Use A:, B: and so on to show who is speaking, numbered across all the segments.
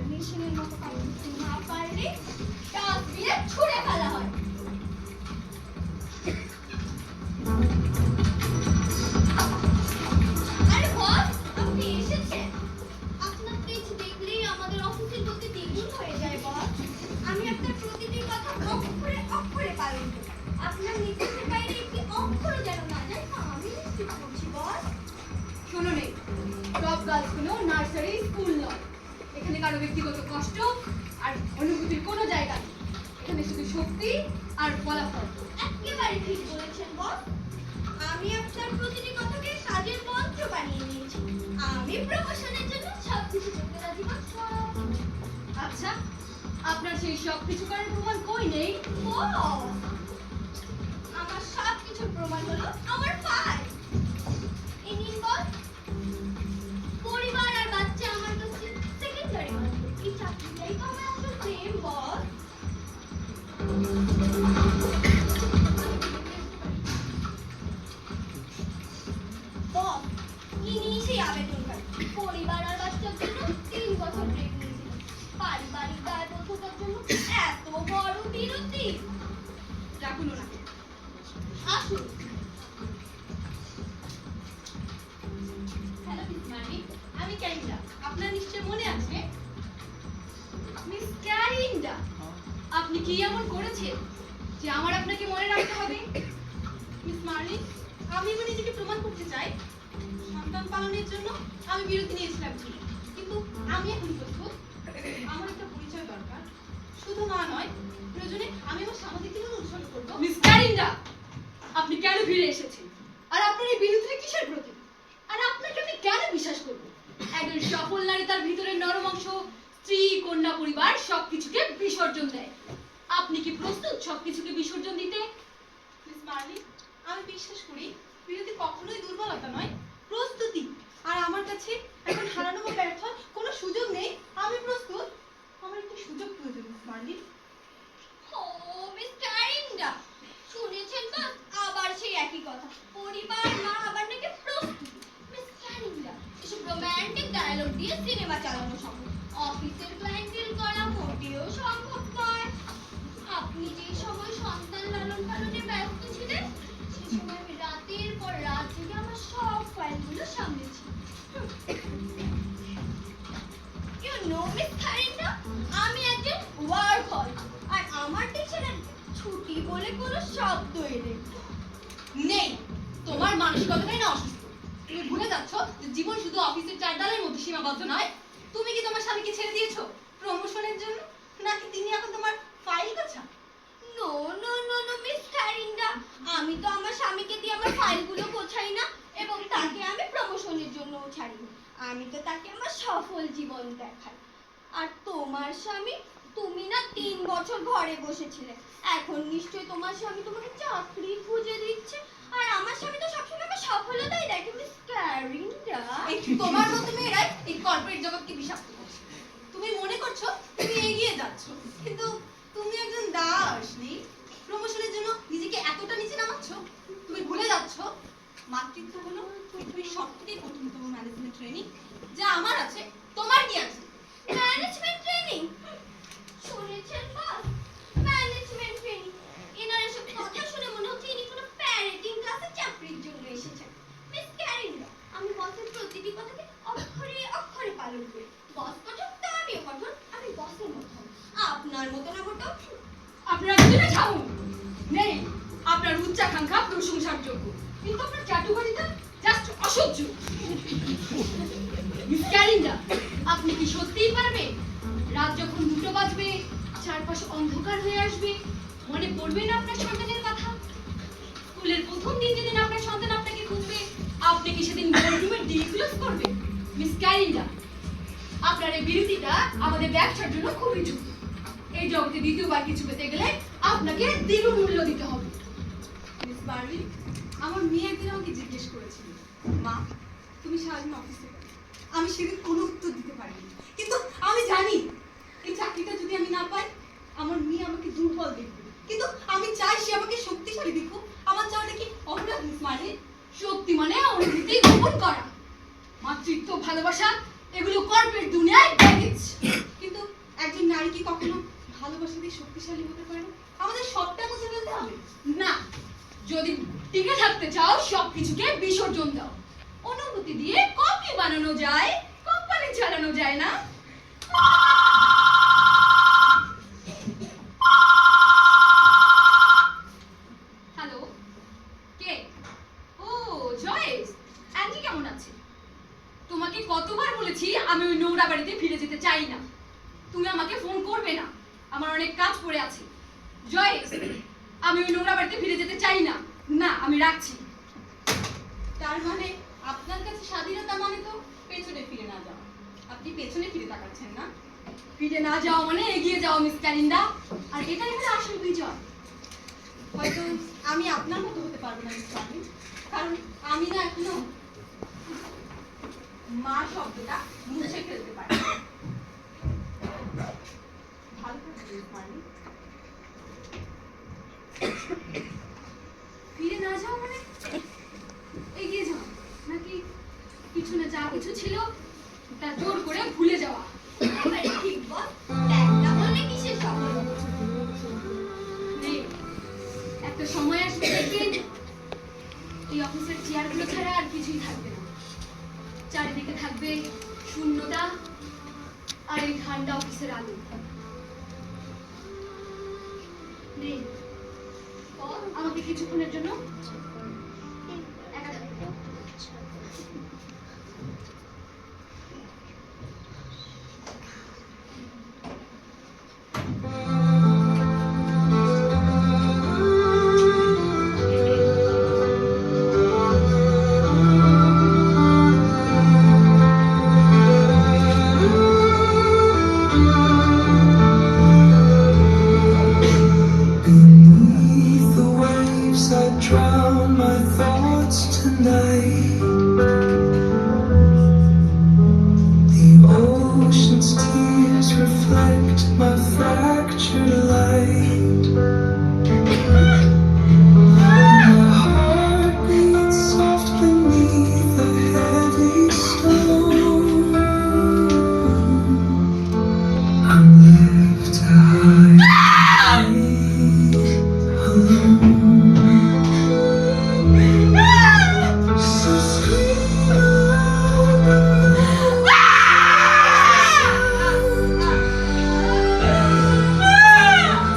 A: মেশিনের মতো কাজ না পারলে ডাস্টবিনে ছুঁড়ে ফেলা হয়। কোনো নার্সারি স্কুল নয়। এখানে কারো ব্যক্তিগত কষ্ট আর অনুভূতির কোনো জায়গা নেই। এখানে শুধু শক্তি আর ফলাফল।
B: একেবারে ঠিক বলেছেন বস। আমি আপনার প্রতিটি কথাকে কাজের মন্ত্র বানিয়ে নিয়েছি। আমি প্রমোশনের জন্য সবকিছু করতে রাজি।
A: আচ্ছা, আপনার সেই সব কিছু করার প্রমাণ কই নেই?
B: বস, আমার সব কিছুর প্রমাণ হলো আমার ফাইল। এই নিন বস। পরিবার আর বাচ্চা আমার কাছে সেকেন্ডারি মাত্র। এই চাকরিটাই তো আমার আসল প্রেম বস। বস, ইনি সেই আবেদনকারী। পরিবার আর বাচ্চার জন্য 3 বছর ব্রেক নিয়েছিলেন। পারিবারিক দায়বদ্ধতার জন্য এত বড় বিরতি।
A: রাখুন ওনাকে।
B: আসুন। হ্যালো মিস মানি,
A: আমি ক্যারিন্ডা। আপনার নিশ্চয় মনে আছে? মিস ক্যারিন্ডা, আপনি কি এমন করেছেন যে আমার আপনাকে মনে রাখতে হবে? মিস মার্লি, আমি এবার নিজেকে প্রমাণ করতে চাই। সন্তান পালনের জন্য আমি বিরতি নিয়েছিলাম ঠিক, কিন্তু আমি এখন প্রস্তুত। আমার একটা পরিচয় দরকার। শুধু মা নয়, প্রয়োজনে আমি আমার সামাজিক জীবন উৎসর্গ করবো। মিস ক্যারিন্ডা, আপনি কেন ফিরে এসেছেন? আর আপনার এই বিরতিটা কিসের প্রতি? আর আপনাকে আমি কেন বিশ্বাস করব? একজন সফল নারী তার ভিতরের নরম অংশ, স্ত্রী, কন্যা, পরিবার সবকিছুকে বিসর্জন দেয়। আপনি কি প্রস্তুত সবকিছুকে বিসর্জন দিতে? মিস মার্লি, আমি বিশ্বাস করি বিরতি কখনোই দুর্বলতা নয়, প্রস্তুতি। আর আমার কাছে এখন হারানো বা ব্যর্থ কোনো সুযোগ নেই। আমি প্রস্তুত। আমার একটু সুযোগ প্রয়োজন মিস মার্লি।
B: ও মিস ক্যারিন্ডা, শুনেছেন তো আবার সেই একই কথা। পরিবার মা আবার নাকি প্রস্তুতি। মিস ক্যারিন্ডা, এসব রোমান্টিক ডায়লগ দিয়ে সিনেমা চালানো সম্ভব। অফিসের ক্লায়েন্ট ডিল করা মোটেও সম্ভব নয়। আপনি যে সময় সন্তান লালন পালনে ব্যস্ত ছিলেন, সেই সময় আমি রাতের পর রাত জেগে আমার সব ফাইলগুলো সামলেছি। ইউ নো মিস ক্যারিন্ডা, আমি একজন ওয়ার্কহলিক। আর আমার ডিকশনারি ছুটি বলে কোনো শব্দই
A: নেই। তোমার মানসিকতাটাই না অসুস্থ। তুমি ভুলে যাচ্ছ যে জীবন শুধু অফিসের চারদালের মধ্যে সীমাবদ্ধ নয়। তুমি কি তোমার স্বামীকে ছেড়ে দিয়েছো প্রমোশনের জন্য, নাকি তিনি এখন তোমার ফাইল গোছা?
B: No no no no miss ক্যারিন্ডা, আমি তো আমার স্বামীকে দিয়ে আমার ফাইলগুলো গোছাই না, এবং তাকে আমি প্রমোশনের জন্যও ছাড়ি না। আমি তো তাকে আমার সফল জীবন দেখাই। আর তোমার স্বামী, তুমি না 3 বছর ঘরে বসেছিলে। এখন নিশ্চয়ই তোমার স্বামী তোমাকে চাকরি খুঁজে দিচ্ছে। আর আমার স্বামী তো সবসময় আমার সফলতাই দেখে মিস ক্যারিন্ডা।
A: এই তোমার মতো মেয়েরাই এই কর্পোরেট জগৎকে বিষাক্ত করছে। তুমি মনে করছো তুমি এগিয়ে যাচ্ছ, কিন্তু তুমি একজন দাসী। প্রমোশনের জন্য নিজেকে এতটা নিচে নামাচ্ছ। তুমি ভুলে যাচ্ছ মাতৃত্ব হলো পৃথিবীর সবথেকে কঠিনতম ম্যানেজমেন্ট ট্রেনিং, যা আমার আছে, তোমার কি আছে?
B: Management training? শুনেছেন বস, ম্যানেজমেন্ট ট্রেনিং? এনার এসব কথা শুনে মনে হচ্ছে ইনি কোনো প্যারেটিং ক্লাসে চাকরির জন্য এসেছেন। মিস ক্যারিন্ডা, আমি বসের প্রতিটি কথাকে অক্ষরে অক্ষরে পালন করি। বস কঠোর তো আমিও কঠোর। আমি বসের মতো হব, আপনার মতো না মোটেও।
A: আপনারা দুজনে থামুন। নেই, আপনার উচ্চাকাঙ্ক্ষা প্রশংসার যোগ্য, কিন্তু আপনার চাটুকারিতা জাস্ট অসহ্য। মিস ক্যারিন্ডা, আপনি কি সত্যিই পারবেন? রাত যখন 2টো বাজবে, চারপাশে অন্ধকার হয়ে আসবে, মনে পড়বে না আপনার সন্তানের কথা? স্কুলের প্রথম দিন যেদিন আপনার সন্তান আপনাকে খুঁজবে, আপনি কি সেদিন বেডরুমে ডিল ক্লোজ করবেন? মিস ক্যারিন্ডা, আপনার এই বিরতিটা আমাদের ব্যবসার জন্য খুবই ঝুঁকি। এই জগতে দ্বিতীয়বার কিছু পেতে গেলে আপনাকে দ্বিগুণ মূল্য দিতে হবে। মিস বার্লি, আমার মেয়ে একদিন আমাকে জিজ্ঞেস করেছিল, মা তুমি সারাদিন অফিসে কেন? আমি সেদিন কোনো উত্তর দিতে পারিনি, কিন্তু আমি জানি এই চাকরিটা যদি আমি না পাই, আমার মেয়ে আমাকে দুর্বল দেখবে। কিন্তু আমি চাই সে আমাকে শক্তিশালী দেখুক। আমার চাওয়াটা কি অপরাধ মিস মার্লি? শক্তি মানে অনুভূতি গোপন করা, মাতৃত্ব, ভালোবাসা, এগুলো কর্পোরেট দুনিয়ায় ব্যাগেজ। কিন্তু একজন নারী কি কখনো ভালোবাসা দিয়ে শক্তিশালী হতে পারে? আমাদের সবটা মুছে ফেলতে হবে না। যদি টিকে থাকতে চাও, সবকিছুকে বিসর্জন দাও। অনুভূতি দিয়ে কফি বানানো যায়, কোম্পানি চালানো যায় না। হ্যালো, কে? ও জয়েস, আন্টি কেমন আছে? তোমাকে কতবার বলে আমি ওই নোংরা বাড়িতে ফিরে যেতে চাই না। তুমি আমাকে ফোন করবে না, আমার অনেক কাজ পড়ে আছে। জয়েস, আমি ওই নোংরা বাড়িতে ফিরে যেতে চাই না। না, আমি রাখছি।
C: তার মানে আপনার কাছে স্বাধীনতা মানে তো পেছনে ফিরে না যাওয়া। আপনি পেছনে ফিরে তাকাচ্ছেন না?
A: ফিরে না যাওয়া মানে এগিয়ে যাওয়া, মিস ক্যারিন্ডা। আর এটাই হলো আসল বিজয়।
C: হয়তো আমি আপনার মতো হতে পারবো না মিস পারভিন, কারণ আমি না এখনো মা শব্দটা মুছে ফেলতে পারি। ভালো থাকবেন মিস পারভিন।
A: ফিরে না যাওয়া মানে এগিয়ে যাওয়া, নাকি পিছনে যা কিছু ছিল তা জোর করে ভুলে যাওয়া?
B: একেবারে ঠিক বল। একটা বললে কিসের শব্দ?
A: নেই, একটা সময় আসবে দেখবেন এই অফিসের চেয়ারগুলো ছাড়া আর কিছুই থাকবে না। চারিদিকে থাকবে শূন্যতা আর এই ঠান্ডা অফিসের আলো। নেই, আমাকে কিছুক্ষণের জন্য একা থাকতে দাও।
D: Beneath the waves I drown my thoughts tonight. The ocean's tears reflect my fractured light. My heart beats soft beneath the heavy stone. I'm left to hide alone. So scream aloud.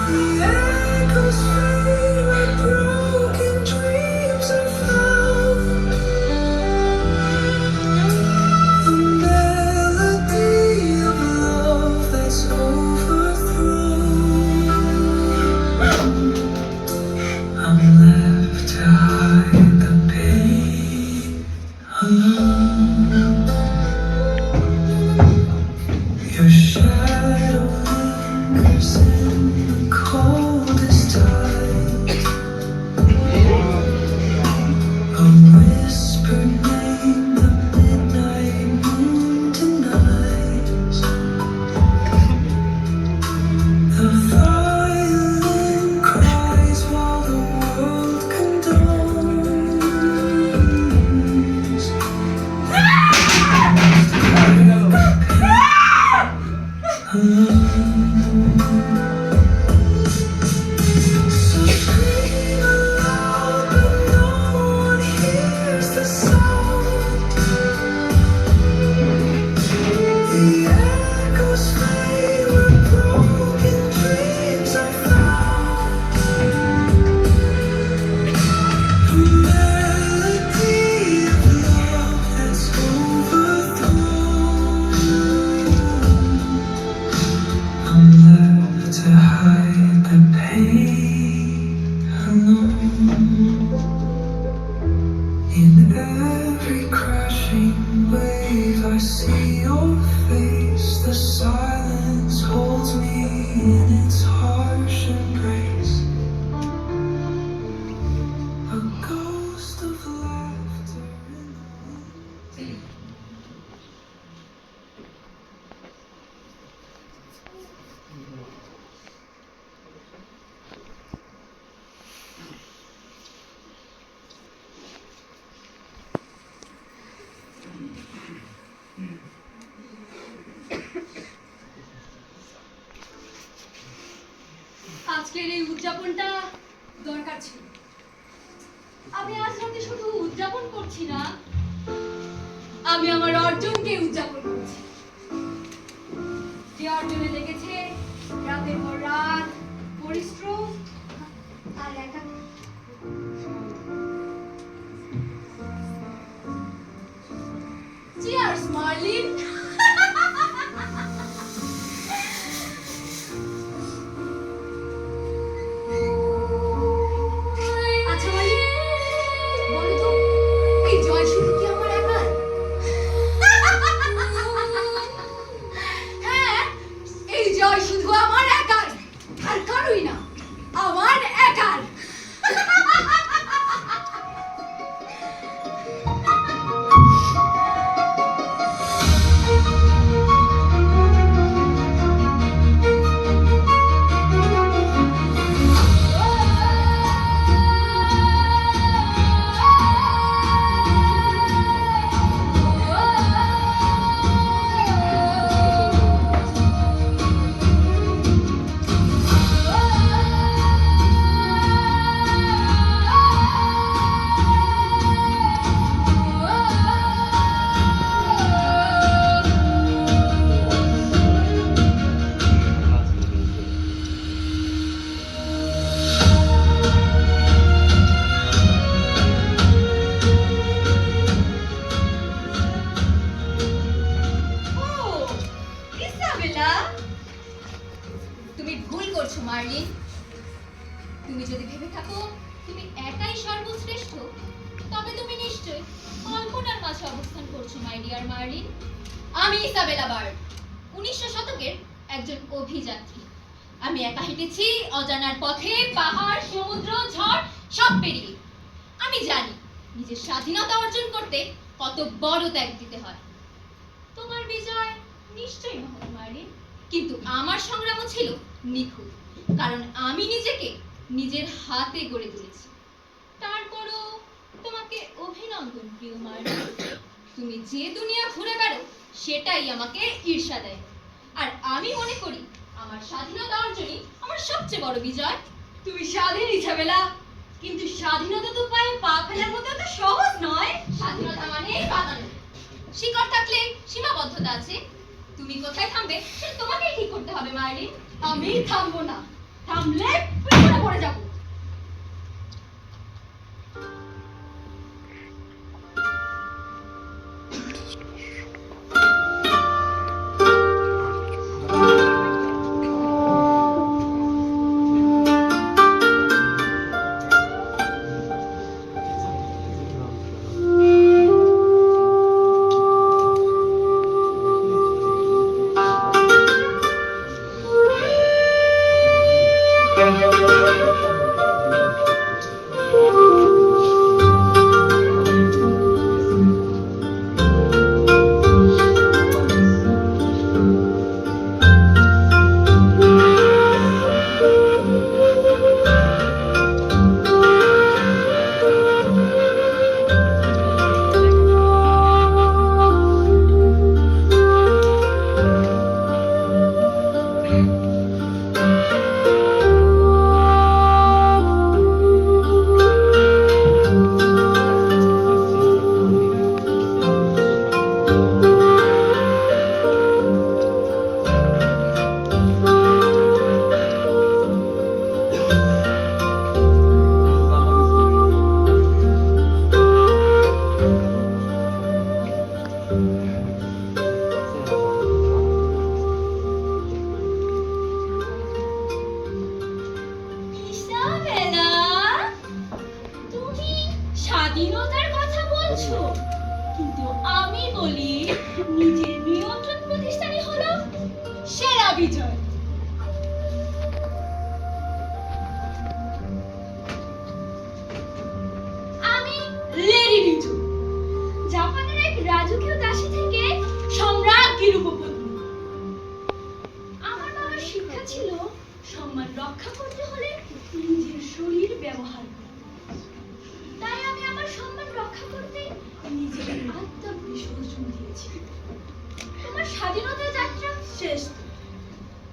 D: The echoes fade like broken dreams are found. The melody of love that's overthrown. I'm left to hide the pain alone. Your shadow lingers in the coldest tide. A whispered name the midnight moon denies. The violin cries while the world condones. So scream aloud, but no one hears the sound. The echoes fade where broken dreams are found. A melody of love that's overthrown. I'm left to hide the pain alone. In every crashing wave, I see your face. The silence holds me in its harsh embrace. A ghost of laughter in the wind.
A: আজকের এই উদযাপনটা দরকার ছিল। আমি আজ রাতে শুধু উদযাপন করছি না, আমি আমার অর্জনকে উদযাপন করছি। যে অর্জনে লেগেছে রাতের পর রাত পরিশ্রম আর একা। Cheers Marlin. করছো মার্লিন? তুমি যদি ভেবে থাকো তুমি একাই সর্বশ্রেষ্ঠ, তবে তুমি নিশ্চয়ই কল্পনার মাঝে অবস্থান করছো মাই ডিয়ার মার্লিন। আমি ইসাবেলা বার্ড, 1900 শতকের একজন অভিযাত্রী। আমি একা হেঁটেছি অজানার পথে, পাহাড়, সমুদ্র, ঝড় সব পেরিয়ে। আমি জানি নিজের স্বাধীনতা অর্জন করতে কত বড় ত্যাগ দিতে হয়। তোমার বিজয় নিশ্চয়ই মহৎ মার্লিন, কিন্তু আমার সংগ্রামও ছিল নিখুঁত, কারণ আমি নিজেকে নিজের হাতে গড়ে তুলেছি। তারপরও তোমাকে অভিনন্দন প্রিয় মার্লিন। তুমি যে দুনিয়া ঘুরে বেড়ো সেটাই আমাকে ঈর্ষা দেয়, আর আমি মনে করি আমার স্বাধীনতা অর্জনই আমার সবচেয়ে বড় বিজয়। তুমি স্বাধীন ইসাবেলা, কিন্তু স্বাধীনতা তো পায়ে পা ফেলার মতো এত সহজ নয়। স্বাধীনতা মানে বাঁধানো, শিকড় থাকলে সীমাবদ্ধতা আছে। তুমি কোথায় থামবে সেটা তোমাকেই ঠিক করতে হবে মার্লিন। আমি থামবো না, থামলে পিছনে পড়ে যাবো। ইসাবেলা, তুমি স্বাধীনতার কথা বলছো, কিন্তু আমি বলি নিজের নিয়ন্ত্রণ প্রতিষ্ঠানই হলো সেরা বিজয়। আমি লেডি বিজু, জাপানের এক রাজকীয় দাসী থেকে সম্রাজ্ঞীর উপপত্নী। আমার বাবার শিক্ষা ছিল সম্মান রক্ষা করতে হলে নিজের শরীর ব্যবহার করতে। তাই আমি আমার সম্মান রক্ষা করতে নিজের আত্মা বিসর্জন দিয়েছি। তোমার স্বাধীনতা যাত্রা শেষ,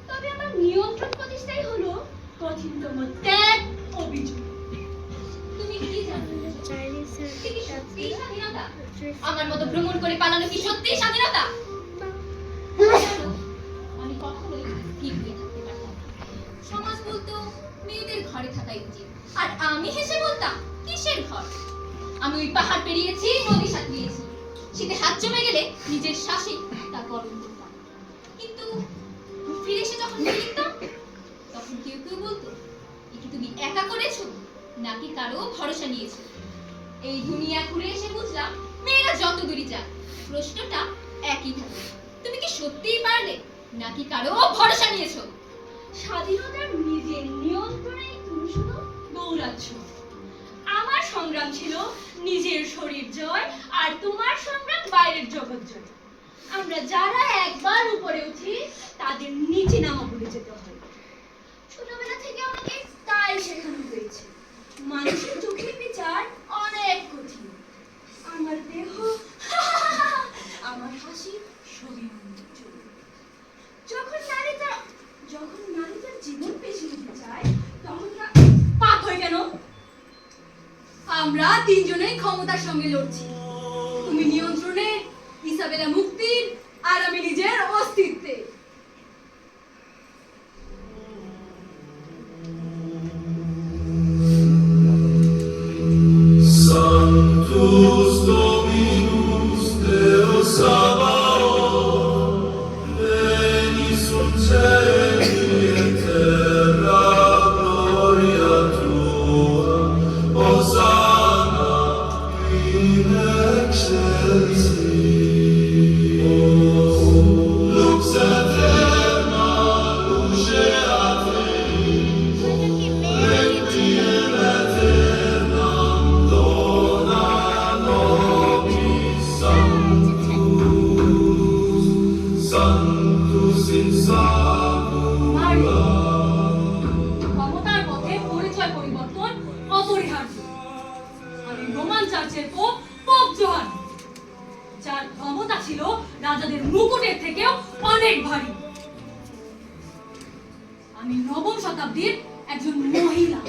A: তবে আমার নিয়ন্ত্রণ প্রতিষ্ঠাই হলো কঠিনতম ত্যাগ ও বিজয়। তুমি কি জানো? কি সত্যিই স্বাধীনতা? আমার মতো ভ্রমণ করে পালানো কি সত্যিই স্বাধীনতা? জানো, আমি কখনোই স্থির হয়ে থাকতে পারতাম না। সমাজ বলতো মেয়েদের ঘরে থাকাই উচিত, আর আমি হেসে বলতাম কিসের ঘর। আমি ওই পাহাড় পেরিয়েছি, নদী সাঁতরিয়েছি, শীতে হাত জমে গেলে নিজের শ্বাসে তা গরম করতাম। কিন্তু ফিরে এসে যখন লিখতাম, তখন কেউ কেউ বলতো এটি তুমি একা করেছো নাকি কারো ভরসা নিয়েছো। এই দুনিয়া ঘুরে এসে বুঝলাম মেয়েরা যত দূরই যাক প্রশ্নটা একই থাকে, তুমি কি সত্যিই পারলে নাকি কারো ভরসা নিয়েছো। স্বাধীনতার নিজের নিয়ন্ত্রণে তুমি শুধু দৌড়াচ্ছ। আমার সংগ্রাম ছিল নিজের শরীর জয়, আর তোমার সংগ্রাম বাইরের জগৎ জয়। আমরা যারা একবার উপরে উঠি তাদের নিচে নামা ভুলে যেতে হয়। ছোটবেলা থেকে আমাকে তাই শেখানো হয়েছে, মানুষের চোখের বিচার অনেক কঠিন। আমার দেহ, আমার হাসি সবই চলে। যখন নারী তার জীবন বেশি নিতে চায় তখন পাপ হয়ে কেন? আমরা তিনজনেই ক্ষমতার সঙ্গে লড়ছি। তুমি নিয়ন্ত্রণে, ইসাবেলা মুক্তির, আর আমি নিজের অস্তিত্বে।
E: Sanctus Dominus Deus Sabaoth, veni succedi et terra Sanctus in Sancula.
F: ক্ষমতার পথে পরিচয় পরিবর্তন অপরিহার্য। আমি রোমান চার্চের পোপ জোহান, যার ক্ষমতা ছিল রাজাদের মুকুটের থেকেও অনেক ভারী। আমি নবম শতাব্দীর একজন মহিলা,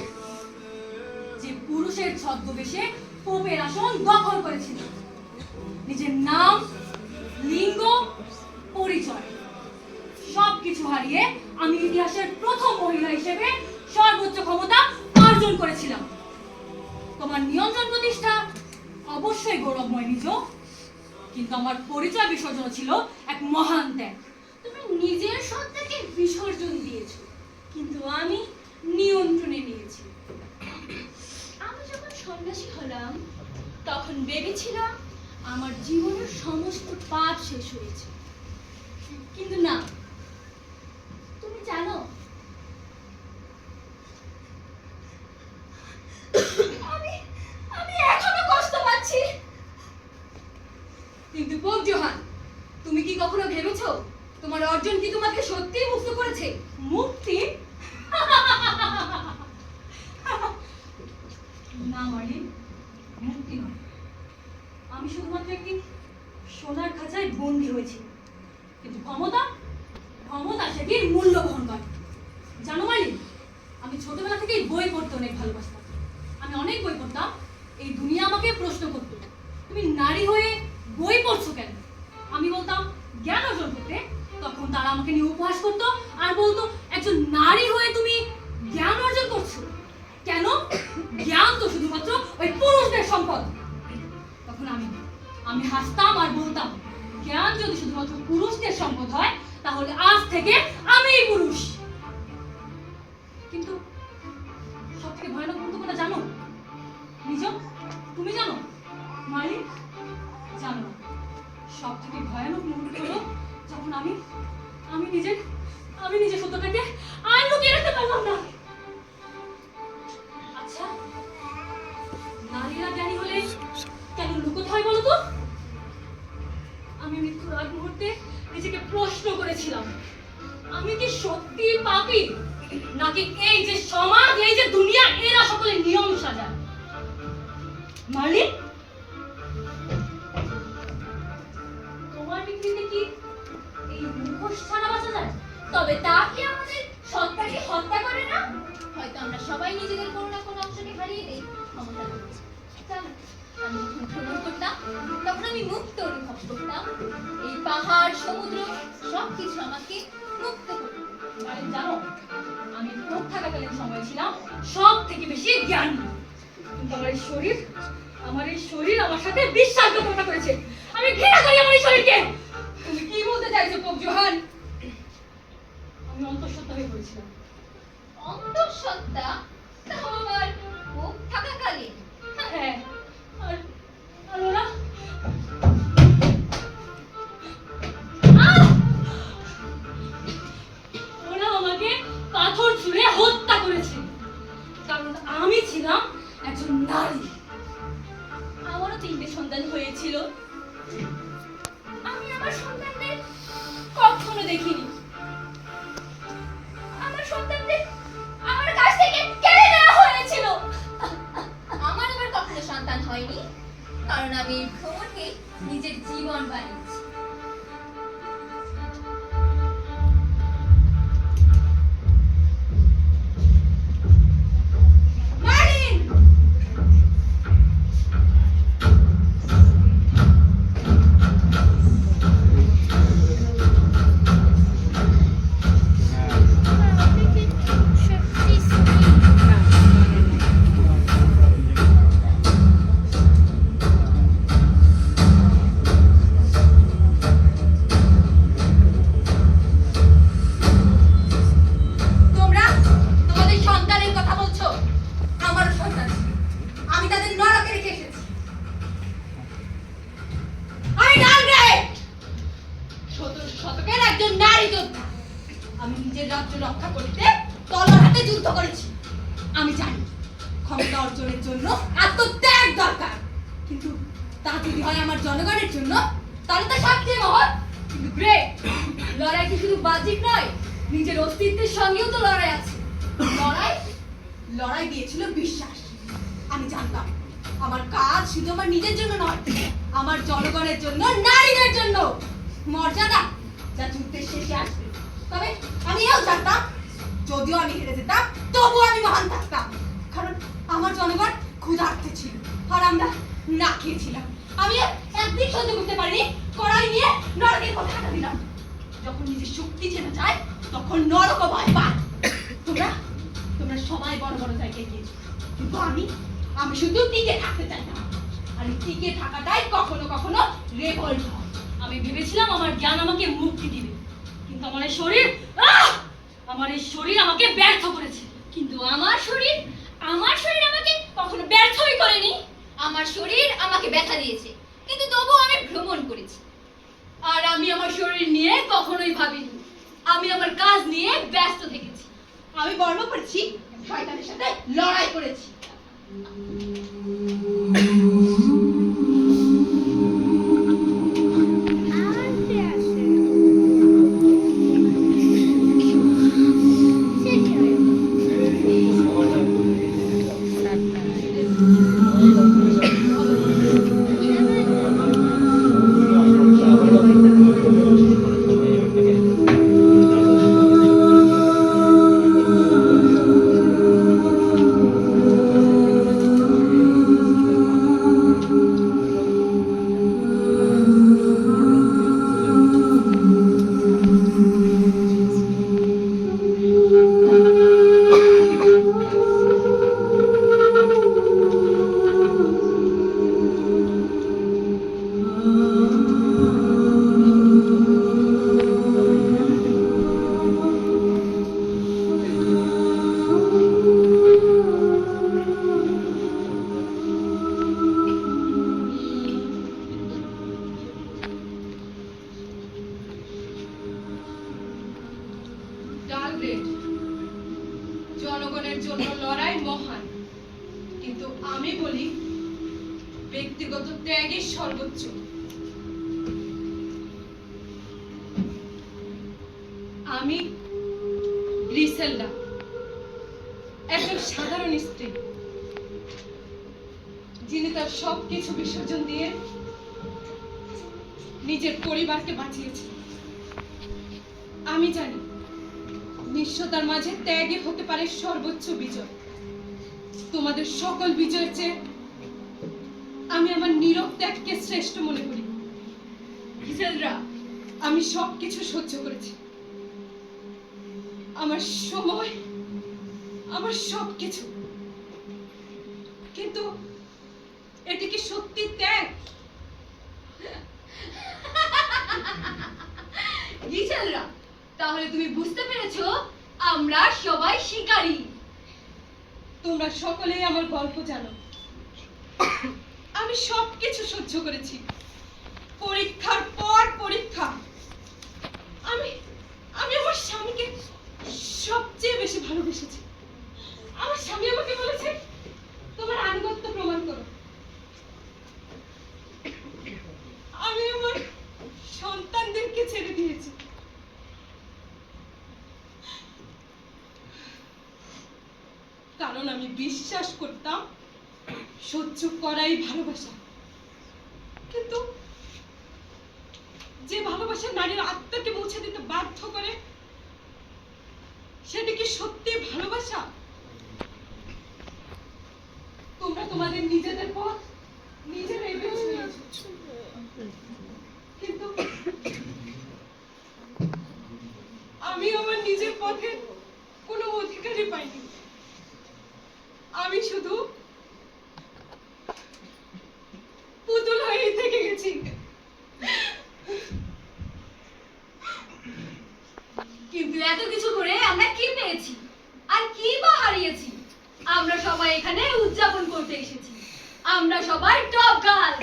F: যে পুরুষের ছদ্মবেশে পোপের আসন দখল করেছিল। নিজের নাম, লিঙ্গ, পরিচয় সবকিছু হারিয়ে আমি ইতিহাসের প্রথম মহিলা হিসেবে সর্বোচ্চ ক্ষমতা অর্জন করেছিলাম। তোমার নিয়ন্ত্রণ প্রতিষ্ঠা অবশ্যই গৌরবময় নিজ, কিন্তু আমার পরিচয় বিসর্জন ছিল এক মহান ত্যাগ।
A: তুমি নিজের সত্তাকে বিসর্জন দিয়েছো, কিন্তু আমি নিয়ন্ত্রণে নিয়েছি। আমি যখন সন্ন্যাসী হলাম তখন ভেবেছিলাম আমার জীবনের সমস্ত পাপ শেষ হয়েছে, কিন্তু না। তুমি জানো, আমি আমি এখনো কষ্ট পাচ্ছি। কিন্তু পোপ জোহান, তুমি কি কখনো ভেবেছো তোমার অর্জন কি তোমাকে সত্যিই মুক্ত করেছে?
F: মুক্তি? না মার্লিন, মুক্তি নয়। আমি শুধুমাত্র একটি সোনার খাঁচায় বন্দী হয়েছি, কিন্তু ক্ষমতা সেটির মূল্য বহন করে। জানো মার্লিন, আমি ছোটবেলা থেকেই বই পড়তে অনেক ভালোবাসতাম। আমি অনেক বই পড়তাম। এই দুনিয়া আমাকে প্রশ্ন করতো, তুমি নারী হয়ে বই পড়ছো কেন? আমি বলতাম জ্ঞান অর্জন করতে। তখন তারা আমাকে নিয়ে উপহাস করতো আর বলতো, একজন নারী হয়ে তুমি জ্ঞান অর্জন করছো কেন? জ্ঞান তো শুধুমাত্র ওই পুরুষদের সম্পদ। তখন আমি হাসতাম আর বলতাম, জ্ঞান যদি শুধুমাত্র পুরুষদের সম্পদ হয়, তাহলে আজ থেকে আমিই পুরুষ। কিন্তু সব থেকে ভয়ানক মুহূর্তটা জানো নিজ? তুমি জানো মালিক? জানো না। সব থেকে ভয়ানক মুহূর্ত হলো যখন আমি নিজের সত্যটাকে আর লুকিয়ে রাখতে পারলাম না। আচ্ছা, নারীরা জ্ঞানী হলে কেন লুকোতে হয় বলো তো? আমি মৃত্যুর আগ মুহূর্তে নিজেকে প্রশ্ন করেছিলাম, আমি কি সত্যি পাপী, নাকি এই যে সমাজ, এই যে দুনিয়া, এরা সকলে নিয়ম সাজায়? মার্লিন, তোমার পৃথিবীতে কি এই মুখোশ ছাড়া বাঁচা যায়?
B: তবে তা কি আমাদের সত্তাকে হত্যা করে না? হয়তো আমরা সবাই নিজেদের কোনো না কোনো অংশকে হারিয়ে দেই ক্ষমতা দিয়ে। জানো, আমি যখন ভ্রমণ করতাম তখন আমি মুক্ত অনুভব করতাম। এই পাহাড়, সমুদ্র সবকিছু আমাকে মুক্ত করত।
F: মার্লিন, জানো, আমি পোপ থাকাকালীন সময় ছিলাম সব থেকে বেশি জ্ঞানী, কিন্তু আমার এই শরীর আমার সাথে বিশ্বাসঘাতকতা করেছে। আমি ঘৃণা করি আমার এই শরীরকে।
A: তুমি কি বলতে চাইছো পোপ জোহান?
F: আমি অন্তঃসত্ত্বা হয়ে পড়েছিলাম।
B: অন্তঃসত্ত্বা? তাও আবার পোপ থাকাকালীন?
F: হ্যাঁ, আর ওরা আমাকে পাথর ছুঁড়ে হত্যা করেছে, কারণ আমি ছিলাম একজন নারী।
B: আমারও 3টে সন্তান হয়েছিল। আমি আমার সন্তানদের কখনো দেখিনি। আমার সন্তানদের আমার কাছ থেকে কেড়ে নেওয়া হয়েছিল। আমার আবার কখনো সন্তান হয়নি, কারণ আমি এই ভ্রমণকে নিজের জীবন বানিয়েছি।
A: আমি নিজের রাজ্য রক্ষা করতে তলোয়ার হাতে যুদ্ধ করেছি। আমি জানি ক্ষমতা অর্জনের জন্য আত্মত্যাগ দরকার, কিন্তু তা যদি হয় আমার জনগণের জন্য, তাহলে তা সবচেয়ে মহৎ। কিন্তু গ্রেট লড়াই কি শুধু বাহ্যিক নয়, নিজের অস্তিত্বের সঙ্গেও তো লড়াই আছে।
C: লড়াই লড়াই দিয়েছিল বিশ্বাস। আমি জানতাম আমার কাজ শুধু আমার নিজের জন্য নয়, আমার জনগণের জন্য, নারীদের জন্য। মর্যাদা যা যুদ্ধের শেষে আসবে। তবে আমি এও জানতাম যদিও আমি হেরে যেতাম তবুও আমি মহান থাকতাম, কারণ আমার জনগণ ক্ষুধার্ত ছিল আর আমরা না খেয়েছিলাম। আমি আর একদিন সহ্য করতে পারিনি কড়াই নিয়ে নরকের পথে হাঁটা দিলাম। যখন নিজের শক্তি চেনা যায় তখন নরকও ভয় পায়। তোমরা তোমরা সবাই বড় বড় জায়গায় গিয়েছো, কিন্তু আমি শুধু টিকে থাকতে চাই না। আর এই টিকে থাকাটাই কখনো কখনো রেভল্ট হয়।
F: আমি ভেবেছিলাম আমার জ্ঞান আমাকে মুক্তি দিবে, কিন্তু আমার এই শরীর আমাকে ব্যর্থ করেছে।
A: কিন্তু আমার শরীর আমাকে কখনো ব্যর্থই করেনি। আমার শরীর আমাকে ব্যথা দিয়েছে, কিন্তু তবুও আমি ভ্রমণ করেছি। আর আমি আমার শরীর নিয়ে কখনোই ভাবিনি, আমি আমার কাজ নিয়ে ব্যস্ত থেকেছি।
C: আমি বর্ণ করেছি, শয়তানের সাথে লড়াই করেছি। ডালগ্রেড, জনগণের জন্য লড়াই মহান, কিন্তু আমি বলি ব্যক্তিগত ত্যাগই সর্বোচ্চ। আমি গ্রিসেল্ডা, একজন সাধারণ স্ত্রী, যিনি তার সবকিছু বিসর্জন দিয়ে নিজের পরিবারকে বাঁচিয়েছে। আমি জানি নিঃস্বতার মাঝে ত্যাগই হতে পারে সর্বোচ্চ বিজয়। তোমাদের সকল বিজয়ের চেয়ে আমি আমার নীরব ত্যাগকে শ্রেষ্ঠ মনে করি। গ্রিসেলডা, আমি সবকিছু সহ্য করেছি, আমার সময়, আমার সবকিছু, কিন্তু এটি কি সত্যি ত্যাগ?
A: গিয়েছেলরা, তাহলে তুমি বুঝতে পেরেছো আমরা সবাই শিকারী।
C: তোমরা সকলেই আমার গল্প জানো। আমি সবকিছু সহ্য করেছি, পরীক্ষার পর পরীক্ষা। আমি আমার স্বামীকে সবচেয়ে বেশি ভালোবেসেছি। আমার স্বামী আমাকে বলেছে তোমার আনুগত্য প্রমাণ করো। আমি আমার সন্তানদেরকে ছেড়ে দিয়েছি। কারণ আমি বিশ্বাস করতাম সহ্য করাই ভালোবাসা। কিন্তু যে ভালোবাসা নারীর আত্মাকে মুছে দিতে বাধ্য করে, সেটা কি সত্যি ভালোবাসা? তোমরা তোমাদের নিজেদের পথ নিজেরাই বেছে নিয়েছো, কিন্তু আমি আমার নিজের পথে কোনো অধিকারই পাইনি। আমি শুধু পুতুল হয়েই থেকে গেছি।
A: কিন্তু এত কিছু করে আমরা কি পেয়েছি আর কি বা হারিয়েছি? আমরা সবাই এখানে উদযাপন করতে এসেছি। আমরা সবাই টপ গার্ল।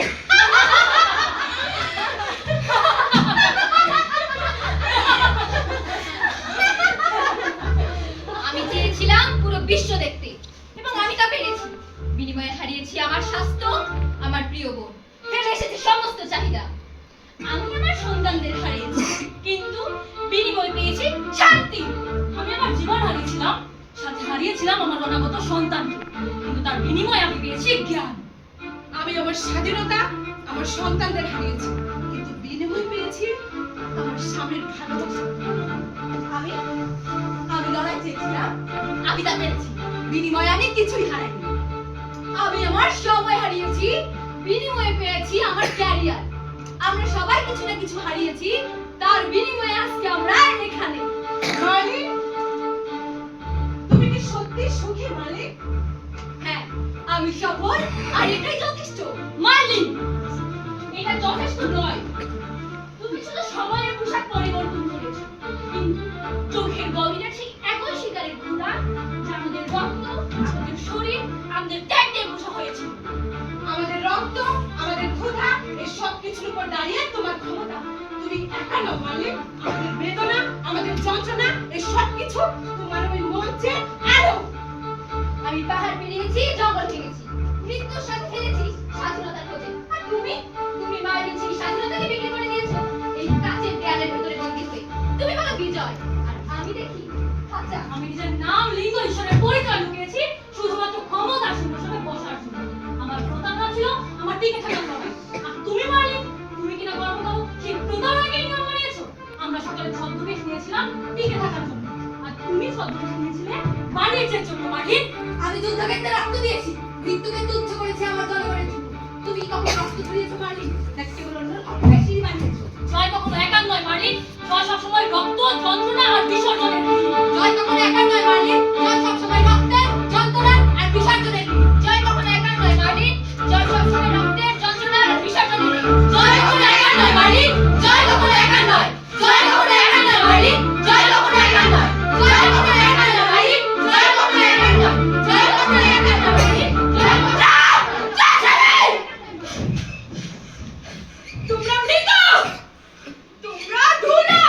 A: আমি চেয়েছিলাম পুরো বিশ্ব দেখতে, এবং আমি তা পেরেছি। বিনিময়ে হারিয়েছি আমার স্বাস্থ্য, আমার প্রিয় বোন, ফেলে এসেছি সমস্ত চাহিদা।
F: আমি আমার সন্তানদের হারিয়েছি, কিন্তু চেয়েছিলাম আমার অনাগত সন্তানকে, কিন্তু তার বিনিময়ে আমি পেয়েছি জ্ঞান।
C: আমি আমার স্বাধীনতা আমার সন্তানদের হারিয়েছি, কিন্তু বিনিময় পেয়েছি আমার স্বামীর ভালোবাসা। আমি আমি লড়াই চেয়েছিলাম, আমি তা পেরেছি, বিনিময়ে আমি কিছুই হারাইনি।
A: আমি আমার সময় হারিয়েছি, বিনিময়ে পেয়েছি আমার ক্যারিয়ার। আমরা সবাই কিছু না কিছু হারিয়েছি, তার বিনিময়ে আজকে আমরা এখানে।
C: মালিক, তুমি কি সত্যি সুখী মালিক?
A: হ্যাঁ, আমি সফল, আর এটাই যথেষ্ট।
F: মার্লিন, এটা যথেষ্ট নয়। তুমি শুধু সময়ের পোশাক পরিবর্তন করেছো, কিন্তু চোখের গভীরে ঠিক একই শিকারের ক্ষুধা, যা আমাদের রক্ত, আমাদের শরীর, আমাদের ত্যাগ দিয়ে পোষা হয়েছে।
C: আমাদের রক্ত, আমাদের ক্ষুধা, এই সব কিছুর উপর দাঁড়িয়ে তোমার ক্ষমতা। তুমি একা নও মালিক, আমাদের বেদনা, আমাদের যন্ত্রণা, এই সব কিছু তোমার ওই মঞ্চে আলো।
A: আমি পাহাড় পেরিয়েছি, জঙ্গল ভেঙেছি, মৃত্যুর সাথে খেলেছি স্বাধীনতার খোঁজে। আর তুমি তুমি মায়ের সেই স্বাধীনতাকে বিক্রি করে দিয়েছো এই কাচের দেয়ালের ভিতরে বন্দী হয়ে। তুমি বলো বিজয়, আর আমি দেখি আচ্ছা।
F: আমি নিজের নাম, লিঙ্গ, ঈশ্বরের পরিচয় লুকিয়েছি শুধুমাত্র ক্ষমতা সিংহাসনে বসার জন্য। আমার প্রতারণা ছিল আমার টিকে থাকার লড়াই। আর তুমি মার্লিন, তুমি কিনা গর্ব করো সেই প্রতারণাকে নিয়ম বানিয়েছো। আমরা সকালে ছদ্মবেশ নিয়েছিলাম টিকে থাকার জন্য, আর তুমি ছদ্মবেশ নিয়েছিলে বাণিজ্যের জন্য। মার্লিন,
A: আমি যুদ্ধক্ষেত্রে রক্ত দিয়েছি, মৃত্যুকে তুচ্ছ করেছি আমার জনগণের জন্য। তুমি কি কখনো রক্ত ঝরিয়েছো মার্লিন, নাকি কেবল অন্যের অপরাধের সিঁড়ি বানিয়েছো?
F: জয় কখনো একার নয় মার্লিন, জয় সবসময় রক্ত, যন্ত্রণা আর বিসর্জনের।
A: জয় কখনো একা নয় মার্লিন, জয় সবসময় রক্তের, যন্ত্রণার আর বিসর্জনের। জয় কখনো একা নয় মার্লিন, জয় সবসময় রক্তের, যন্ত্রণার আর বিসর্জনের। জয় কখনো একা নয় মার্লিন, জয় কখনো একা নয়, জয় কখনো একা নয় মার্লিন, জয় কখনো একা নয়, জয় কখনো একা নয় মার্লিন, জয় কখনো একা নয়, জয় কখনো একা নয় মার্লিন, জয় কখনো।
C: তোমরা মৃত, তোমরা ধুলো,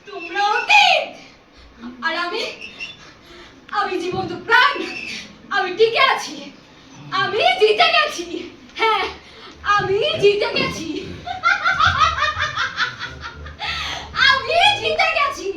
C: তোমরা অতীত,
A: আর আমি জীবন্ত প্রাণ, আমি টিকে আছি, আমি জিতে গেছি। হ্যাঁ, আমি জিতে গেছি, আমি জিতে গেছি।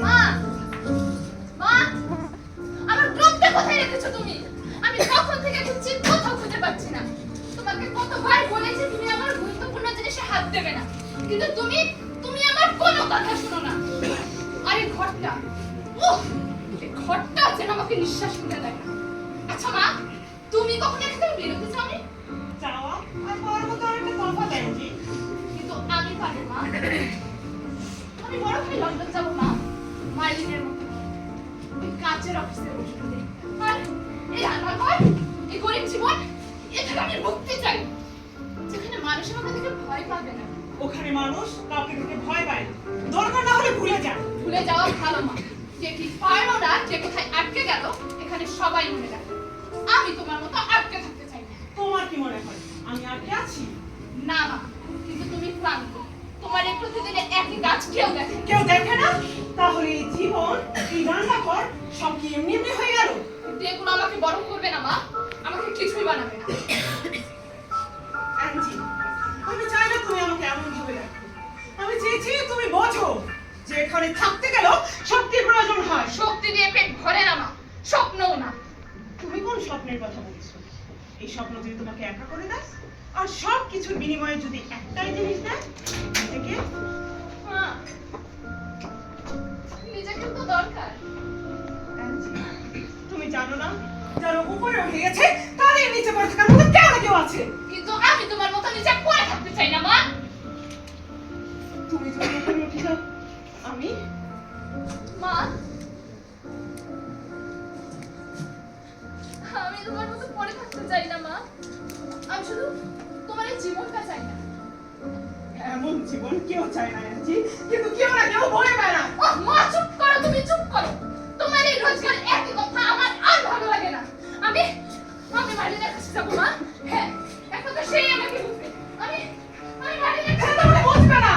A: মা, মা, আমার গ্রন্থটা কোথায় রেখেছো তুমি? আমি কখন থেকে খুঁজছি, কোথাও খুঁজে পাচ্ছি না। তোমাকে কতবার বলেছি তুমি আমার গুরুত্বপূর্ণ জিনিসে হাত দেবে না, কিন্তু তুমি তুমি আমার কোনো কথা শোনো না। আর এই ঘরটা, উফ, এই ঘরটা যেন আমাকে নিঃশ্বাস নিতে দেয় না। আচ্ছা মা, তুমি কখন এখান থেকে বেরোতে চাওনি?
C: চাওয়া আর পাওয়ার মতো অনেকটা তফাৎ আছে।
A: কিন্তু আমি পারি মা, আমি বড় হয়ে লন্ডন যাবো মা, মার্লিনের মতো ওই কাচের অফিসে বসে থাকতে। আর এই রান্নার ঘর, এই গরিব জীবন, এখানে আমি মুক্তি চাই, যেখানে মানুষ আমাকে দেখে ভয় পাবে না।
C: ওখানে মানুষ কাউকে দেখে ভয় পায় না, দরকার না হলে ভুলে যায়।
A: ভুলে যাওয়া ভালো মা, যে ঠিক পারলো না, যে কোথায় আটকে গেল, এখানে সবাই মনে রাখে। আমি তোমার মতো আটকে থাকতে চাই না।
C: তোমার কি মনে হয় আমি আটকে আছি?
A: না মা, কিন্তু তুমি ক্লান্ত, তোমার এই প্রতিদিনের একই কাজ কেউ দেখে না।
C: কেউ দেখে না? তাহলে এই জীবন, এই রান্নাঘর সব কি এমনি এমনি হয়ে গেল?
A: কিন্তু এগুলো আমাকে বড় করবে না মা, আমাকে কিছুই বানাবে না।
C: অ্যাঞ্জি, আমি চাই না তুমি আমাকে এমন ভাবে দেখো। আমি চেয়েছি তুমি বোঝো যে এখানে থাকতে গেলেও শক্তির প্রয়োজন হয়।
A: শক্তি দিয়ে পেট ভরে না মা, স্বপ্নও না।
C: তুমি কোন স্বপ্নের কথা বলছো? এই স্বপ্ন যদি তোমাকে একা করে দেয়, আর সব কিছুর বিনিময়ে যদি একটাই জিনিস দেয়, থেকে
A: মা, নিজেকে তো দরকার।
C: তুমি জানো না, যারা উপরে উঠে গেছে তাদের নিচে পড়ে থাকার মতো কেউ না কেউ আছে।
A: কিন্তু আমি তোমার মতো নিচে পড়ে থাকতে চাই না মা।
C: তুমি যদি উপরে উঠে যাও, আমি
A: মা,
B: আমি তোমার মতো পড়ে থাকতে চাই না মা, আমি শুধু তোমার এই জীবনটা চাই না।
G: এমন জীবন কেউ চায় না অ্যাঞ্জি, কিন্তু কেউ না কেউ বলে বেড়ায়।
B: মা চুপ করো, তুমি চুপ করো। তোমার এই রোজগার একই কথা আমার আর ভালো লাগে না। আমি মারিনের কাছে যাবো মা। হ্যাঁ, এখন তো সেই আমাকে বুঝবে। আমি মারিনের কাছে
G: এটা তোমরা বুঝবে না।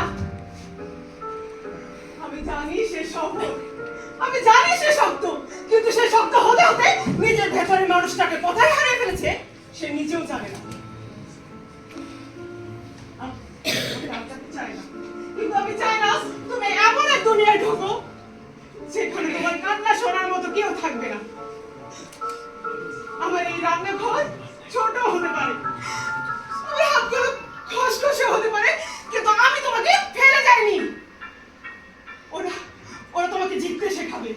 G: আমি জানি সে শব্দ, আমি জানি সে শব্দ, কিন্তু সে শব্দ হতে হতে নিজের ভেতরের মানুষটাকে কোথায় হারিয়ে ফেলেছে সে নিজেও জানে না। আমি রাখতে চাই না, কিন্তু আমি চাই না তুমি এমন এক দুনিয়ায় ঢোকো যেখানে তোমার কান্না শোনার মতো কেউ থাকবে না। আমার এই রান্নাঘর ছোট হতে পারে, আমার হাতগুলো খসখসে হতে পারে, কিন্তু আমি তোমাকে ফেলে যাইনি। ওরা তোমাকে জিততে শেখাবে,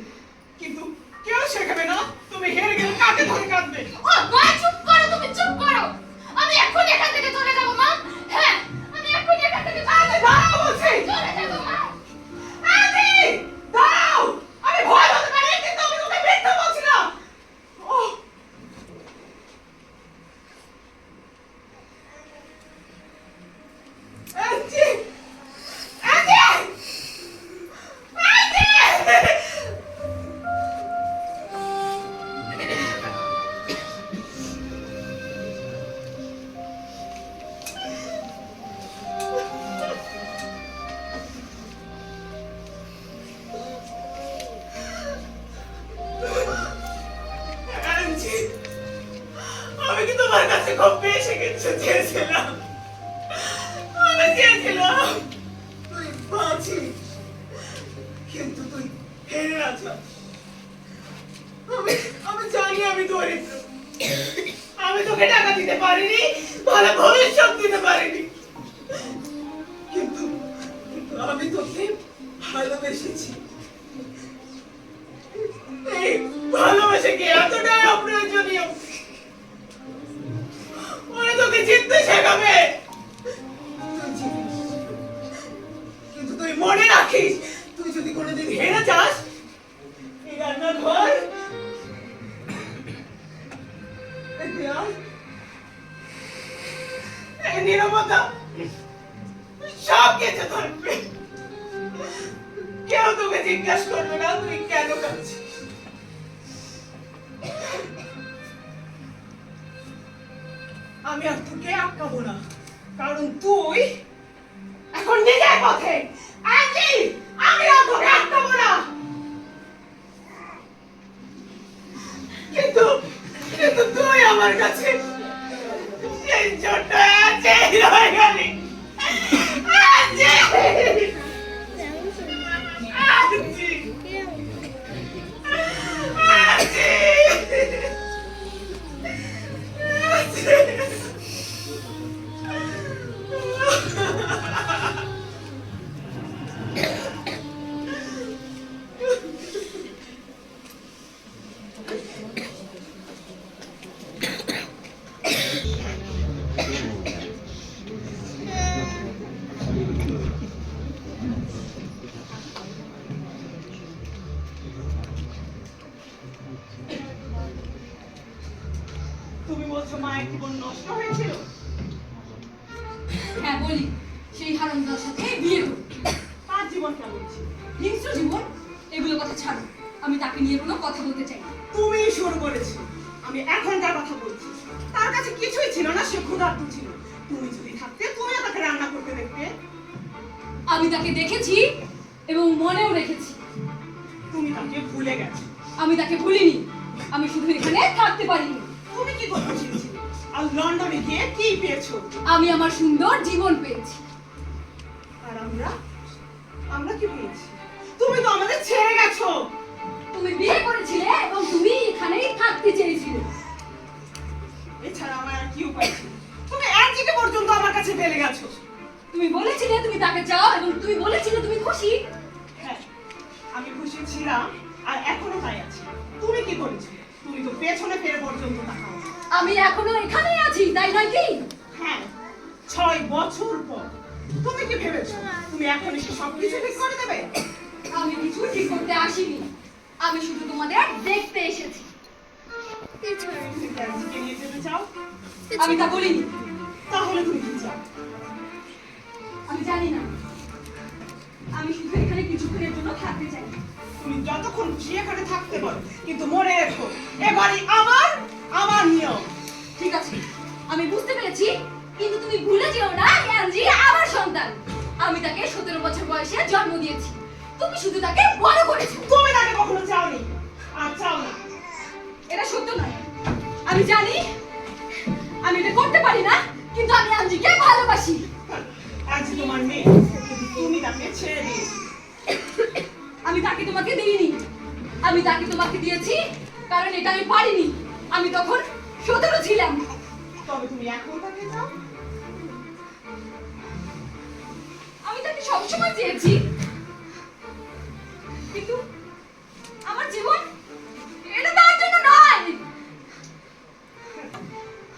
G: কিন্তু কেউ শেখাবে না তুমি হেরে গেলে কাকে ধরে কাঁদবে।
B: ও মা চুপ করো, তুমি চুপ করো। আমি এখন এখান থেকে চলে যাব মা। হ্যাঁ, আমি এখন এখান থেকে
G: আরে দাঁড়াও বলছি,
B: চলে যাব মা।
G: আরে দাঁড়াও, আমি ভয় হতে পারে কিন্তু আমি তোকে মিথ্যা বলছি না। ওহ, আন্টি, আন্টি, আন্টি। আন্টি, আমি কি তোমার কাছে খুব বেশি কিছু চেয়েছিলাম? আমি চেয়েছিলাম তুই বাঁচিস, কিন্তু তুই হেরে আছিস। আমি জানি আমি দরিদ্র, আমি তোকে টাকা দিতে পারিনি, ভালো ভবিষ্যৎ দিতে পারিনি, কিন্তু আমি তোকে ভালোবেসেছি। এই ভালোবাসা কি এতটাই অপ্রয়োজনীয়? ওরা তোকে জিততে শেখাবে, তুই জিতিস, কিন্তু তুই মনে রাখিস তুই যদি কোনোদিন হেরে যাস, এই রান্নাঘর, এই দেয়াল, এই নীরবতা সব কিছু থাকবে। কেউ তোকে জিজ্ঞাসা করবে না তুই কেন কাঁদছিস। আমি আর তোকে আটকাবো না, কারণ তুই এখন নিজের পথে। আন্টি, আমি আর তোকে আটকাবো না, কিন্তু তুই আমার কাছে সেই ছোট্ট আছে রয়ে গেলি। আন্টি, আন্টি, তুমি বলছো মায়ের জীবন নষ্ট হয়েছিল?
A: হ্যাঁ বলি, সেই হারামদার সাথে বিয়ে হলো।
G: তার জীবন কেমন ছিল?
A: হিংস্র জীবন, এগুলো কথা ছাড়ো। আমি তাকে নিয়ে কোনো কথা বলতে চাই না।
G: তুমি শুরু করেছো, আমি এখনকার কথা বলছি। তার কাছে কিছুই ছিল না, সে ক্ষুধার্ত ছিল। তুমি যদি থাকতে তুমিও তাকে রান্না করতে দেখতে।
A: আমি তাকে দেখেছি এবং মনেও রেখেছি।
G: তুমি তাকে ভুলে গেছো।
A: আমি তাকে ভুলিনি, আমি শুধু এখানে থাকতে পারিনি।
G: তুমি কি করতে চেয়েছিলে? আর লন্ডনে গিয়ে কি পেয়েছো?
A: আমি আমার সুন্দর জীবন পেয়েছি।
G: আর আমরা কি পেয়েছি? তুমি তো আমাদের ছেড়ে গেছো।
A: তুমি বিয়ে করেছিলে এবং তুমি এখানেই থাকতে চেয়েছিলে।
G: এছাড়া আমার আর কি উপায় ছিল? তুমি অ্যাঞ্জিকে পর্যন্ত আমার কাছে ফেলে গেছো।
A: তুমি বলেছিলে তুমি তাকে চাও এবং তুমি বলেছিলে তুমি খুশি।
G: হ্যাঁ, আমি খুশি ছিলাম আর এখনো তাই আছি। তুমি কি করেছো? তুমি তো পেছনে ফিরে পর্যন্ত তাকাও।
A: আমি এখনো এখানেই আছি, তাই নয় কি?
G: হ্যাঁ, 6 বছর পর। তুমি কি ভেবেছো তুমি এখন এসে সবকিছু ঠিক করে দেবে?
A: আমি কিছু ঠিক করতে আসিনি, আমি শুধু তোমাদের দেখতে এসেছি।
G: তুমি আজকে নিয়ে যেতে চাও?
C: আমি তা বলিনি।
G: তাহলে তুমি কি চাও?
C: আমি জানি না, আমি শুধু এখানে কিছুক্ষণের জন্য থাকতে চাই।
G: তুমি যতক্ষণ খুশি এখানে থাকতে পারো, কিন্তু মনে রেখো এ বাড়ি আমার নিয়ম।
C: ঠিক আছে, আমি বুঝতে পেরেছি, কিন্তু তুমি ভুলে যেও না অ্যাঞ্জি আমার সন্তান। আমি তাকে 17 বছর বয়সে জন্ম দিয়েছি, তুমি শুধু তাকে বড় করেছো।
G: তুমি তাকে কখনো চাওনি আর চাও না।
C: এটা সত্য নয়। আমি জানি আমি এটা করতে পারি না, কিন্তু আমি অ্যাঞ্জিকে ভালোবাসি।
G: আজ তোমার মেয়ে, কিন্তু তুমি তাকে ছেড়ে দিয়েছো।
C: আমি তাকে তোমাকে দিইনি, আমি তাকে তোমাকে দিয়েছি কারণ এটা আমি পারিনি। আমি তখন 17 ছিলাম।
G: তবে তুমি এখন তাকে চাও?
C: আমি তাকে সবসময় চেয়েছি, কিন্তু আমার জীবন এটা তার জন্য নয়।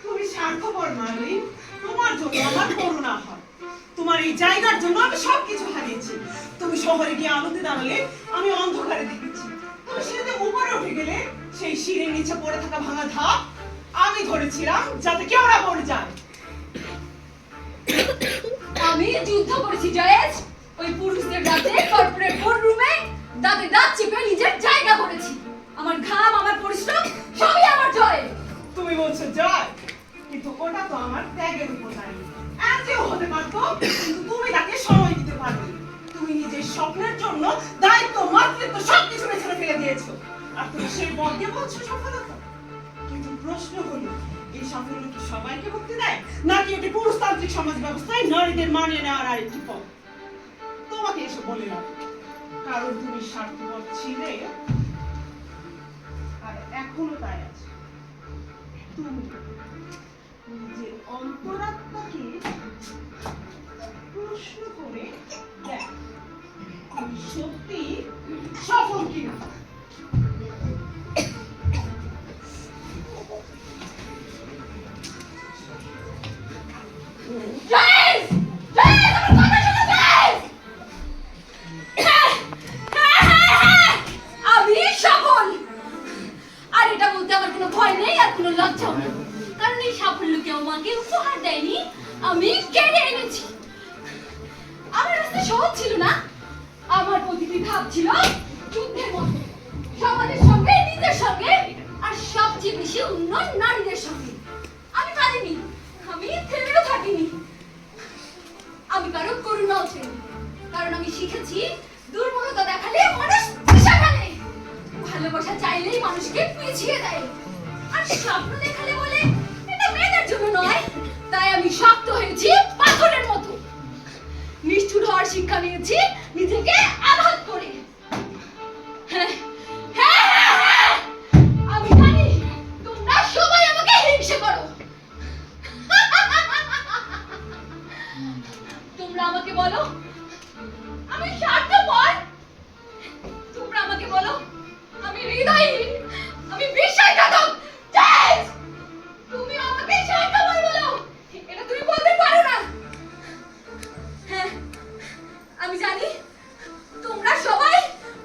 G: তুমি স্বার্থপর মালুই, তোমার জন্য আমার করুণা হয়। তোমার এই জায়গার জন্য আমি সবকিছু হারিয়েছি। তুমি শহরে গিয়ে আলোতে দাঁড়ালে আমি অন্ধকারে দেখেছি। তুমি সিঁড়িতে উপরে উঠে গেলে সেই সিঁড়ির নিচে পড়ে থাকা ভাঙা ধাপ আমি ধরেছিলাম যাতে কেউ না পড়ে যায়।
C: আমি যুদ্ধ করেছি জয়েশ, ওই পুরুষদের রাতে কর্পোরেট বোর্ডরুমে দাঁতে দাঁত চেপে নিজের জায়গা করেছি। আমার ঘাম, আমার পরিশ্রম সবই আমার জয়।
G: তুমি বলছো জয়, কিন্তু ওটা তো আমার ত্যাগের উপর দাঁড়িয়ে। এমনও হতে পারতো, কিন্তু তুমি তাকে সময় দিতে পারবে। তুমি নিজের স্বপ্নের জন্য দায়িত্ব, মাতৃত্ব সবকিছু পেছনে ফেলে দিয়েছো, আর তুমি সেই বর্গে বলছো সফলতা। কিন্তু প্রশ্ন হলো, এই সাফল্য কি সবাইকে মুক্তি দেয়, নাকি এটি পুরুষতান্ত্রিক সমাজ ব্যবস্থায় নারীদের মানিয়ে নেওয়ার আরেকটি পথ? তোমাকে এসে বলে না, কারণ তুমি স্বার্থপর ছিলে আর এখনো তাই আছে। তুমি নিজের অন্তরাত্মাকে প্রশ্ন করে দেখ, তুমি সত্যি সফল কিনা।
C: জয়েশ! জয়েশ! আমার কথা শোনো জয়েশ! আমি সফল, আর এটা বলতে আমার কোনো ভয় নেই আর কোনো লজ্জাও নেই, কারণ এই সাফল্যকে আমাকে উপহার দেয়নি, আমি কেড়ে এনেছি। আমার রাস্তা সহজ ছিল না, আমার প্রতিটি ধাপ ছিল যুদ্ধের মতো, সমাজের সঙ্গে, নিজের সঙ্গে, আর সবচেয়ে বেশি অন্য নারীদের সঙ্গে। আমি পারিনি, আমি থেমেও থাকিনি। আমি কারো করুণাও চাইনি, কারণ আমি শিখেছি দুর্বলতা দেখালে মানুষ দিশা ফেলে, ভালোবাসা চাইলেই মানুষকে পিছিয়ে দেয়, আর স্বপ্ন দেখালে বলে এটা মেয়েদের জন্য নয়। তাই আমি শক্ত হয়েছি পাথরের মতো, নিষ্ঠুর হওয়ার শিক্ষা নিয়েছি নিজেকে আঘাত করে। হ্যাঁ, হ্যাঁ, হ্যাঁ, হ্যাঁ, আমি জানি তোমরা সবাই আমাকে হিংসে করো। তোমরা আমাকে বলো আমি স্বার্থপর, তোমরা আমাকে বলো আমি হৃদয়হীন, আমি বিশ্বাসঘাতক। জয়েশ! তুমি আমাকে স্বার্থপর বলো, এটা তুমি বলতে পারো না। হ্যাঁ, আমি জানি তোমরা সবাই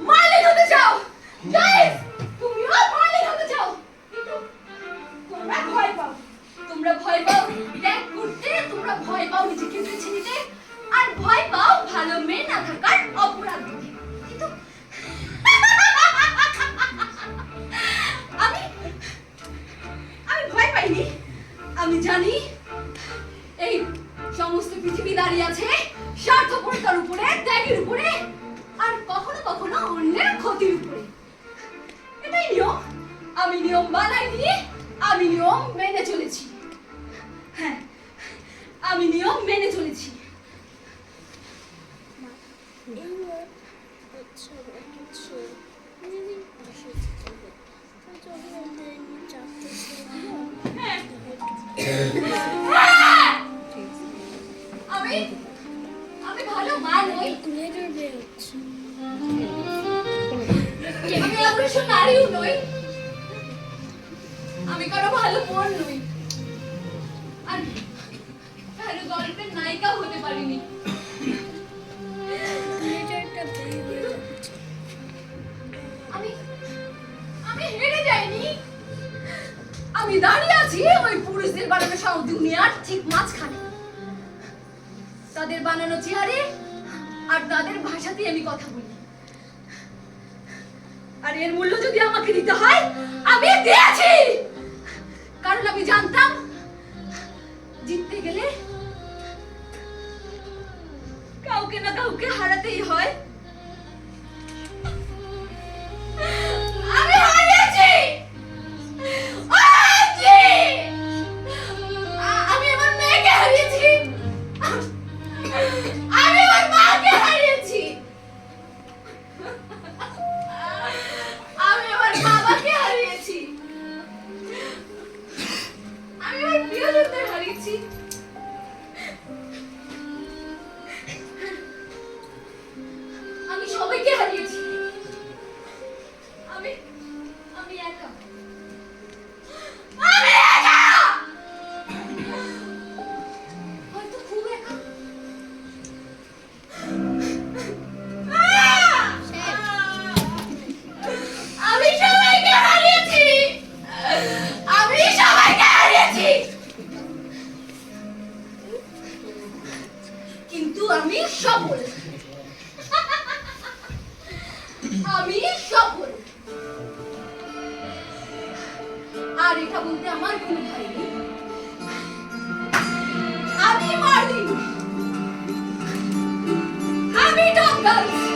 C: মালিক হতে চাও। জয়েশ, তুমিও মালিক হতে চাও, কিন্তু তোমরা ভয় পাও। তোমরা ভয় পাও ত্যাগ করতে, তোমরা ভয় পাও নিজেকে বেছে নিতে, আর ভয় পাও ভালো মেয়ে না থাকার অপরাধ দিতে। কিন্তু আমি আমি ভয় পাইনি। আমি জানি এই সমস্ত পৃথিবী দাঁড়িয়ে আছে স্বার্থপরতার উপরে, ত্যাগের উপরে, আর কখনো কখনো অন্যের ক্ষতির উপরে। এটাই নিয়ম। আমি নিয়ম বানাইনি, আমি নিয়ম মেনে চলেছি। হ্যাঁ, আমি নিয়ম মেনে চলেছি। হ্যাঁ, আমি আমি ভালো মা নই, আমি অগ্রসর নারীও নই, আমি কারো ভালো বোন নই, আর ভালো গল্পের নায়িকা হতে পারিনি। আমি আমি হেরে যাইনি,
A: আমি দাঁড়িয়ে আছি ওই পুরুষদের বানানো সব দুনিয়ার ঠিক মাঝখানে। তাদের বানানো চেয়ারে আর তাদের ভাষাতেই আমি কথা বলি। আর এর মূল্য যদি আমাকে দিতে হয় আমি দিয়েছি, কারণ আমি জানতাম জিততে গেলে কাউকে না কাউকে হারাতেই হয়। আমি হারিয়েছি। আমি আমার মেয়েকে হারিয়েছি, আমি আমার মাকে হারিয়েছি, আমি আমার বাবাকে হারিয়েছি, আমি আমার প্রিয়জনদের হারিয়েছি। আমি সবাইকে হারিয়েছি। আমি আমি একা, আমি একা, হয়তো খুব একা। আমি সবাইকে হারিয়েছি, আমি সবাইকে হারিয়েছি, কিন্তু আমি সফল, আমি সফল। আর এটা বলতে আমার কোনো ভয় নেই। আমি মার্লিন, আমি টপ গার্ল।